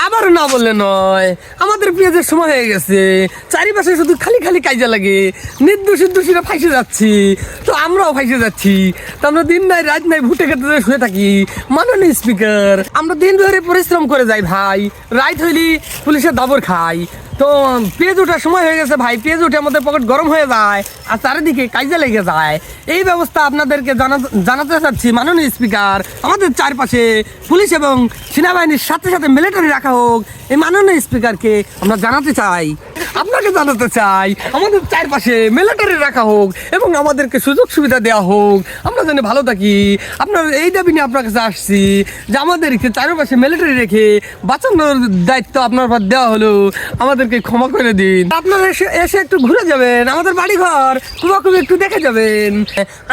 আবার না বললে নয়, আমাদের পেঁয়াজের সময় হয়ে গেছে, চারিপাশে শুধু খালি খালি কাজে লাগে, নির্দোষীরা ফাইসে যাচ্ছি, তো আমরাও ফাইসে যাচ্ছি। তো আমরা দিন নাই রাত নাই ভুটে খেতে শুয়ে থাকি। মাননীয় স্পিকার, আমরা দিন ধরে পরিশ্রম করে যাই ভাই, রাত হইলি পুলিশের দাবর খাই। তো পেঁয়াজ ওঠার সময় হয়ে গেছে ভাই, পেঁয়াজ উঠে আমাদের পকেট গরম হয়ে যায় আর চারিদিকে কাজে লেগে যায়। এই ব্যবস্থা আপনাদেরকে জানাতে চাচ্ছি মাননীয় স্পিকার, আমাদের চারপাশে পুলিশ এবং সেনাবাহিনীর সাথে সাথে মিলিটারি রাখা হোক, এই মাননীয় স্পিকারকে আমরা জানাতে চাই, আপনাকে জানাতে চাই আমাদের চারপাশে মিলিটারি রাখা হোক এবং আমাদেরকে সুযোগ সুবিধা দেওয়া হোক, আমরা যেন ভালো থাকি। আপনার এই দাবি নিয়ে আপনার কাছে আসছি যে আমাদেরকে চারপাশে মিলিটারি রেখে বাঁচানোর দায়িত্ব আপনার পর দেওয়া হলো, আমাদেরকে ক্ষমা করে দিন। আপনারা এসে একটু ঘুরে যাবেন, আমাদের বাড়িঘর খুব একটু দেখে যাবেন,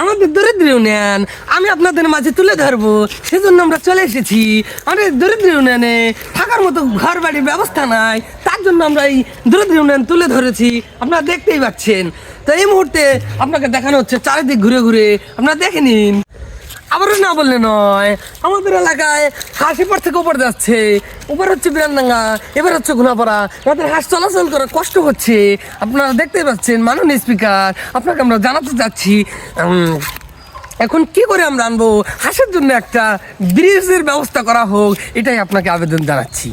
আমাদের দরিদ্র ইউনিয়ন আমি আপনাদের মাঝে তুলে ধরবো, সেজন্য আমরা চলে এসেছি। আমাদের দরিদ্র ইউনিয়নে থাকার মতো ঘর বাড়ির ব্যবস্থা নাই, তার জন্য আমরা এই দরিদ্র ইউনিয়ন তুলে ধরেছি, আপনারা দেখতেই পাচ্ছেন। তো এই মুহূর্তে আপনাকে দেখানো হচ্ছে চারিদিক ঘুরে ঘুরে, আপনারা দেখে নিন। আবারও না বললে নয়, আমাদের এলাকায় হাঁস এপার থেকে ওপর যাচ্ছে, ওপর হচ্ছে বিরানডাঙ্গা, এবার হচ্ছে ঘুনাপাড়া, আমাদের হাঁস চলাচল করা কষ্ট হচ্ছে, আপনারা দেখতেই পাচ্ছেন। মাননীয় স্পিকার, আপনাকে আমরা জানাতে চাচ্ছি এখন কি করে আমরা আনবো, হাঁসের জন্য একটা ব্রিজের ব্যবস্থা করা হোক, এটাই আপনাকে আবেদন জানাচ্ছি।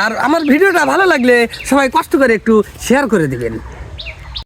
আর আমার ভিডিওটা ভালো লাগলে সবাই কষ্ট করে একটু শেয়ার করে দিবেন।